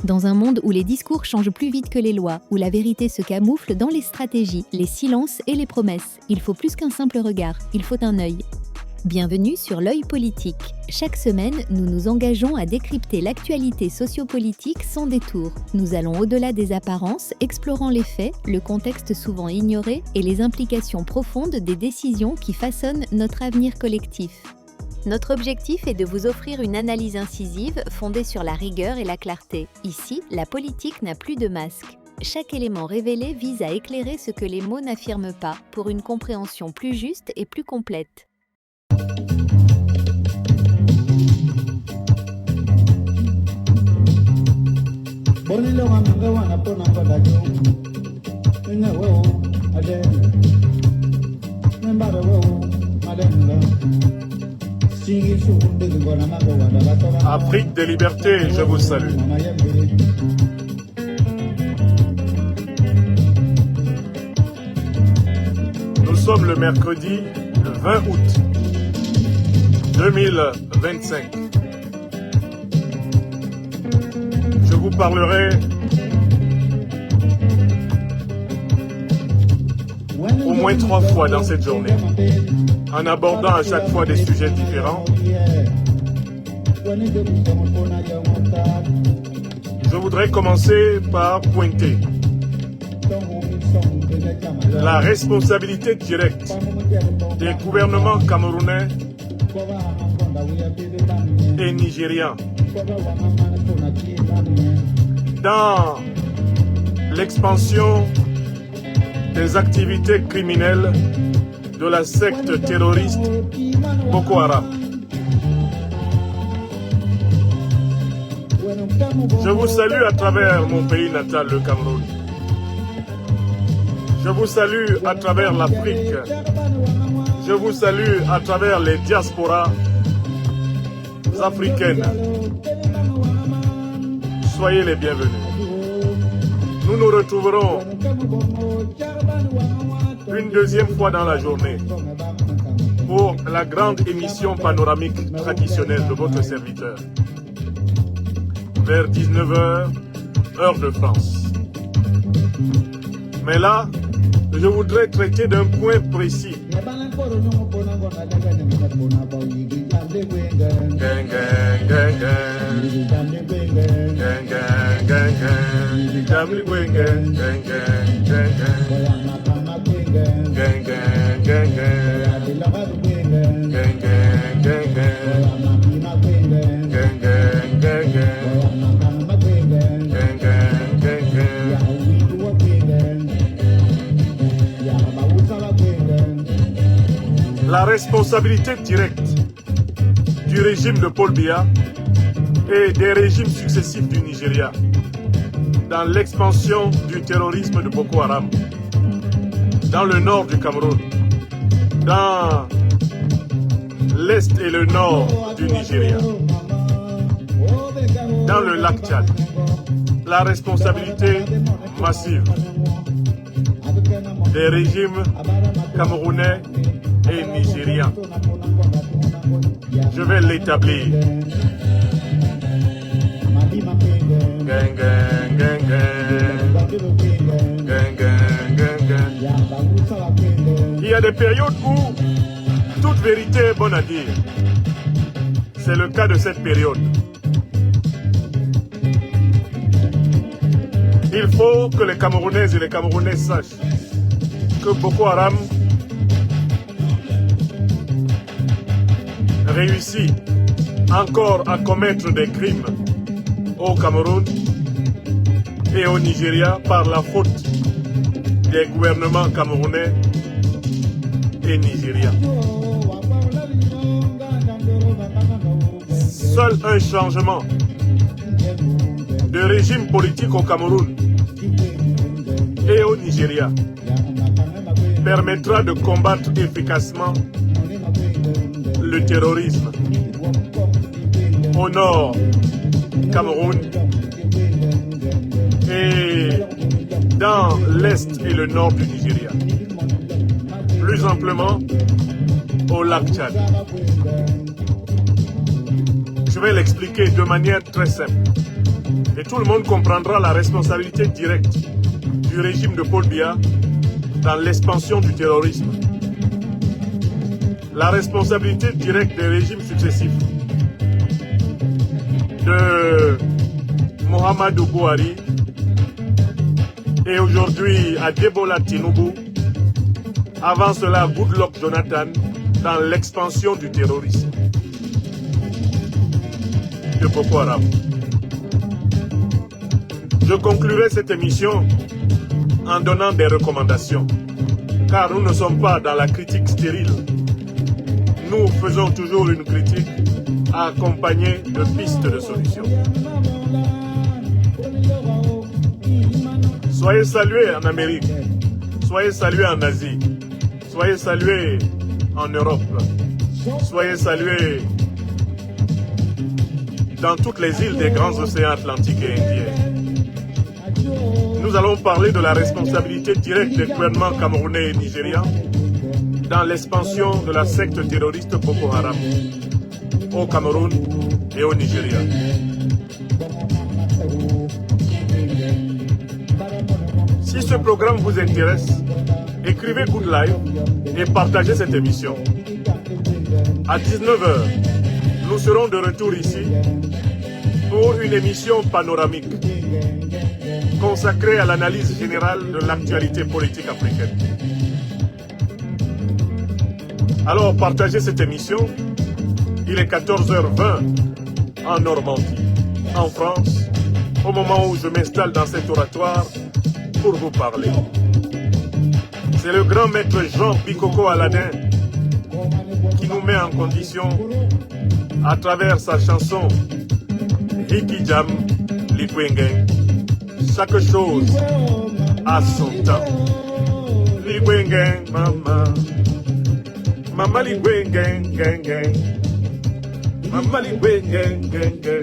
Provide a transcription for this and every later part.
Dans un monde où les discours changent plus vite que les lois, où la vérité se camoufle dans les stratégies, les silences et les promesses, il faut plus qu'un simple regard, il faut un œil. Bienvenue sur l'œil politique. Chaque semaine, nous nous engageons à décrypter l'actualité sociopolitique sans détour. Nous allons au-delà des apparences, explorant les faits, le contexte souvent ignoré et les implications profondes des décisions qui façonnent notre avenir collectif. Notre objectif est de vous offrir une analyse incisive fondée sur la rigueur et la clarté. Ici, la politique n'a plus de masque. Chaque élément révélé vise à éclairer ce que les mots n'affirment pas, pour une compréhension plus juste et plus complète. Afrique des libertés, je vous salue. Nous sommes le mercredi 20 août 2025. Je vous parlerai au moins 3 fois dans cette journée, en abordant à chaque fois des sujets différents. Je voudrais commencer par pointer la responsabilité directe des gouvernements camerounais et nigériens dans l'expansion des activités criminelles de la secte terroriste Boko Haram. Je vous salue à travers mon pays natal, le Cameroun. Je vous salue à travers l'Afrique. Je vous salue à travers les diasporas africaines. Soyez les bienvenus. Nous nous retrouverons une deuxième fois dans la journée pour la grande émission panoramique traditionnelle de votre serviteur. Vers 19h, heure de France. Mais là, je voudrais traiter d'un point précis. La responsabilité directe du régime de Paul Biya et des régimes successifs du Nigeria dans l'expansion du terrorisme de Boko Haram, dans le nord du Cameroun, dans l'est et le nord du Nigeria, dans le lac Tchad. La responsabilité massive des régimes camerounais et nigériens. Je vais l'établir. Gang, gang, gang, gang. Gang, gang, gang, gang. Il y a des périodes où toute vérité est bonne à dire. C'est le cas de cette période. Il faut que les Camerounaises et les Camerounais sachent que Boko Haram réussit encore à commettre des crimes au Cameroun et au Nigeria par la faute des gouvernements camerounais et nigériens. Seul un changement de régime politique au Cameroun et au Nigeria permettra de combattre efficacement le terrorisme au nord du Cameroun et dans l'est et le nord du Nigeria. Plus amplement au lac Tchad. Je vais l'expliquer de manière très simple. Et tout le monde comprendra la responsabilité directe du régime de Paul Biya dans l'expansion du terrorisme. La responsabilité directe des régimes successifs de Muhammadu Buhari et aujourd'hui Adebola Tinubu, avant cela Goodluck Jonathan, dans l'expansion du terrorisme de Boko Haram. Je conclurai cette émission en donnant des recommandations, car nous ne sommes pas dans la critique stérile. Nous faisons toujours une critique accompagnée de pistes de solutions. Soyez salués en Amérique, soyez salués en Asie, soyez salués en Europe, soyez salués dans toutes les îles des grands océans Atlantiques et Indiens. Nous allons parler de la responsabilité directe des gouvernements camerounais et nigérians dans l'expansion de la secte terroriste Boko Haram au Cameroun et au Nigeria. Si ce programme vous intéresse, écrivez Good Live et partagez cette émission. À 19 h, nous serons de retour ici pour une émission panoramique consacrée à l'analyse générale de l'actualité politique africaine. Alors partagez cette émission. Il est 14 h 20 en Normandie, en France, au moment où je m'installe dans cet oratoire pour vous parler. C'est le grand maître Jean Bikoko Aladin qui nous met en condition à travers sa chanson Hiki Jam Ligwenge. Chaque chose a son temps. Ligwenge, mama. Mama Ligwenge, genge. Mama Ligwenge, genge.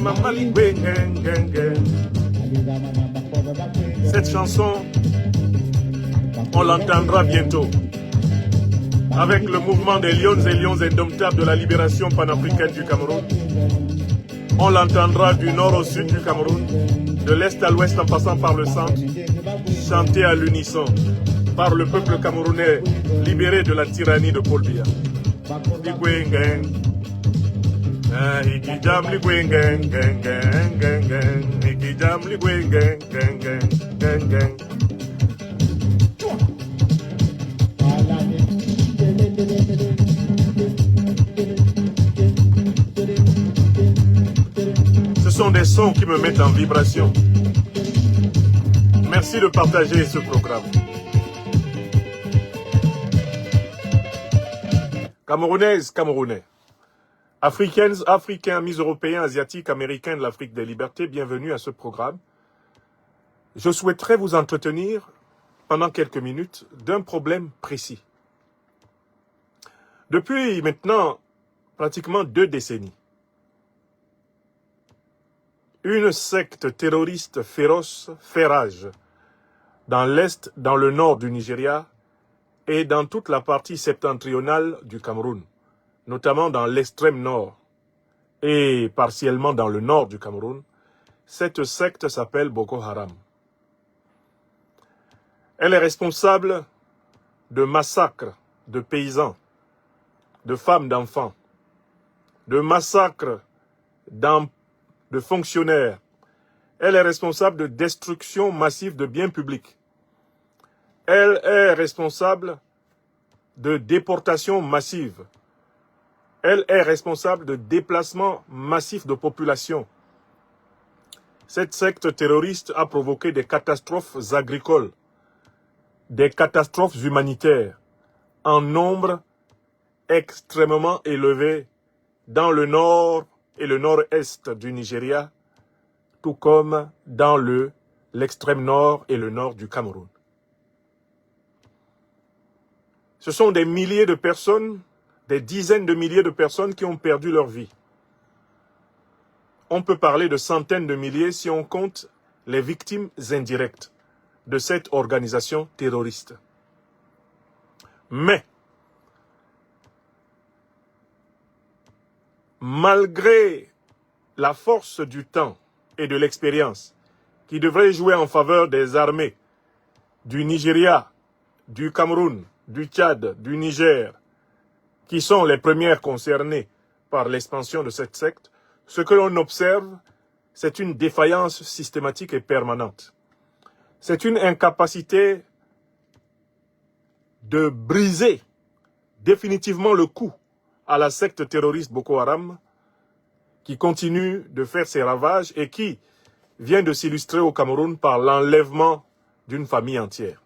Mama Ligwenge, genge. Cette chanson, on l'entendra bientôt avec le mouvement des lions et lions indomptables de la libération panafricaine du Cameroun. On l'entendra du nord au sud du Cameroun, de l'est à l'ouest en passant par le centre, chanté à l'unisson par le peuple camerounais libéré de la tyrannie de Paul Biya. Ce sont des sons qui me mettent en vibration. Merci de partager ce programme. Camerounaises, Camerounais, Africaines, Africains, Amis européens, Asiatiques, Américains de l'Afrique des libertés, bienvenue à ce programme. Je souhaiterais vous entretenir pendant quelques minutes d'un problème précis. Depuis maintenant pratiquement 2 décennies, une secte terroriste féroce fait rage dans l'est, dans le nord du Nigeria et dans toute la partie septentrionale du Cameroun, notamment dans l'extrême nord et partiellement dans le nord du Cameroun. Cette secte s'appelle Boko Haram. Elle est responsable de massacres de paysans, de femmes, d'enfants, de massacres de fonctionnaires. Elle est responsable de destruction massive de biens publics. Elle est responsable de déportation massive. Elle est responsable de déplacement massif de population. Cette secte terroriste a provoqué des catastrophes agricoles, des catastrophes humanitaires, en nombre extrêmement élevé dans le nord et le nord-est du Nigeria, tout comme dans l'extrême nord et le nord du Cameroun. Ce sont des milliers de personnes, des dizaines de milliers de personnes qui ont perdu leur vie. On peut parler de centaines de milliers si on compte les victimes indirectes de cette organisation terroriste. Mais, malgré la force du temps et de l'expérience qui devrait jouer en faveur des armées du Nigeria, du Cameroun, du Tchad, du Niger, qui sont les premières concernées par l'expansion de cette secte, ce que l'on observe, c'est une défaillance systématique et permanente. C'est une incapacité de briser définitivement le coup à la secte terroriste Boko Haram qui continue de faire ses ravages et qui vient de s'illustrer au Cameroun par l'enlèvement d'une famille entière.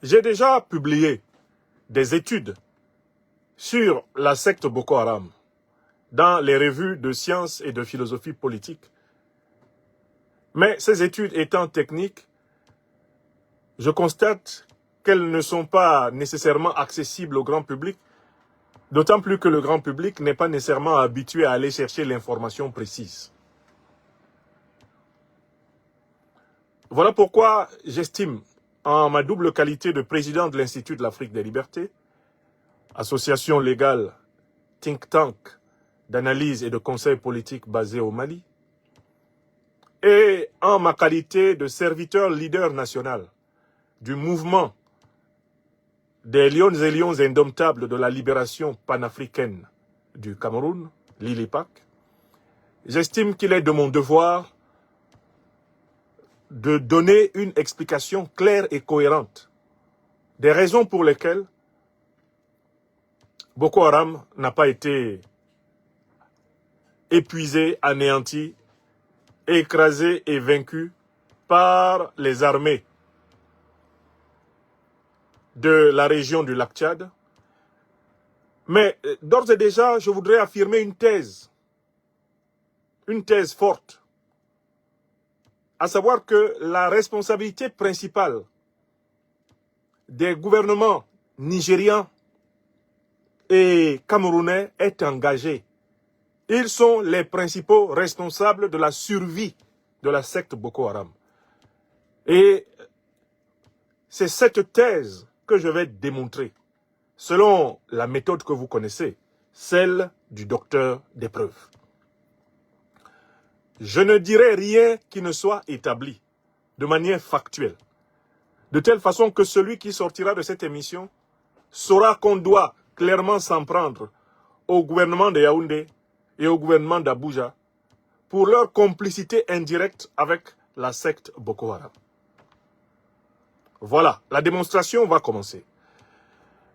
J'ai déjà publié des études sur la secte Boko Haram dans les revues de sciences et de philosophie politique. Mais ces études étant techniques, je constate qu'elles ne sont pas nécessairement accessibles au grand public, d'autant plus que le grand public n'est pas nécessairement habitué à aller chercher l'information précise. Voilà pourquoi j'estime, en ma double qualité de président de l'Institut de l'Afrique des Libertés, association légale, think tank d'analyse et de conseil politique basée au Mali, et en ma qualité de serviteur leader national du mouvement des lions et lions indomptables de la libération panafricaine du Cameroun, l'ILIPAC, j'estime qu'il est de mon devoir de donner une explication claire et cohérente des raisons pour lesquelles Boko Haram n'a pas été épuisé, anéanti, écrasé et vaincu par les armées de la région du lac Tchad. Mais d'ores et déjà, je voudrais affirmer une thèse forte, à savoir que la responsabilité principale des gouvernements nigérians et camerounais est engagée. Ils sont les principaux responsables de la survie de la secte Boko Haram. Et c'est cette thèse que je vais démontrer, selon la méthode que vous connaissez, celle du docteur des preuves. Je ne dirai rien qui ne soit établi de manière factuelle, de telle façon que celui qui sortira de cette émission saura qu'on doit clairement s'en prendre au gouvernement de Yaoundé et au gouvernement d'Abuja pour leur complicité indirecte avec la secte Boko Haram. Voilà, la démonstration va commencer.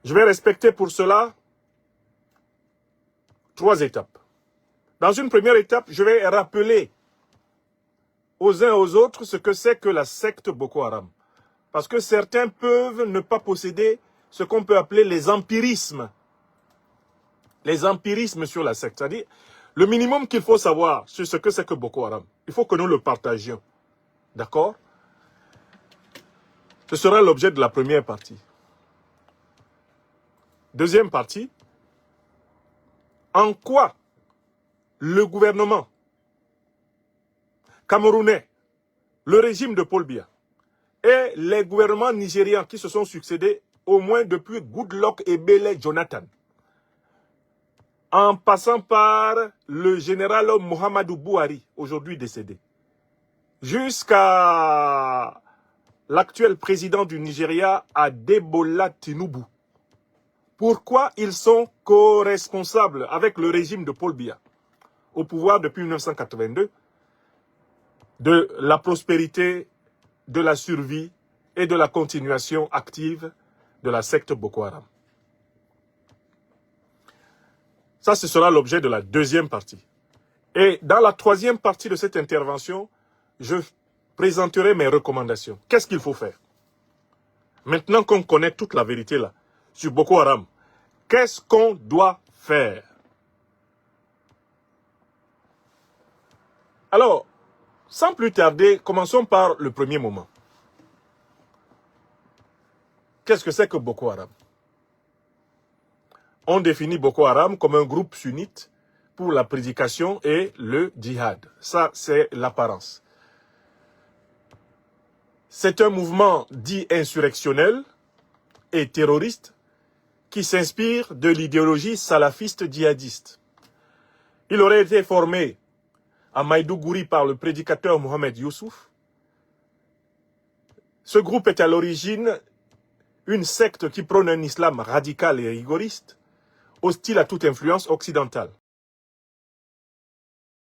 Je vais respecter pour cela 3 étapes. Dans une première étape, je vais rappeler aux uns et aux autres ce que c'est que la secte Boko Haram. Parce que certains peuvent ne pas posséder ce qu'on peut appeler les empirismes. Les empirismes sur la secte. C'est-à-dire, le minimum qu'il faut savoir sur ce que c'est que Boko Haram, il faut que nous le partagions. D'accord ? Ce sera l'objet de la première partie. Deuxième partie, en quoi le gouvernement camerounais, le régime de Paul Biya et les gouvernements nigérians qui se sont succédés au moins depuis Goodluck et Ebele Jonathan, en passant par le général Muhammadu Buhari, aujourd'hui décédé, jusqu'à l'actuel président du Nigeria, Adebola Tinubu. Pourquoi ils sont co-responsables avec le régime de Paul Biya, au pouvoir depuis 1982, de la prospérité, de la survie et de la continuation active de la secte Boko Haram. Ça, ce sera l'objet de la deuxième partie. Et dans la troisième partie de cette intervention, je présenterai mes recommandations. Qu'est-ce qu'il faut faire? Maintenant qu'on connaît toute la vérité là, sur Boko Haram, qu'est-ce qu'on doit faire? Alors, sans plus tarder, commençons par le premier moment. Qu'est-ce que c'est que Boko Haram? On définit Boko Haram comme un groupe sunnite pour la prédication et le djihad. Ça, c'est l'apparence. C'est un mouvement dit insurrectionnel et terroriste qui s'inspire de l'idéologie salafiste djihadiste. Il aurait été formé à Maïdougouri par le prédicateur Mohamed Youssouf. Ce groupe est à l'origine une secte qui prône un islam radical et rigoriste, hostile à toute influence occidentale.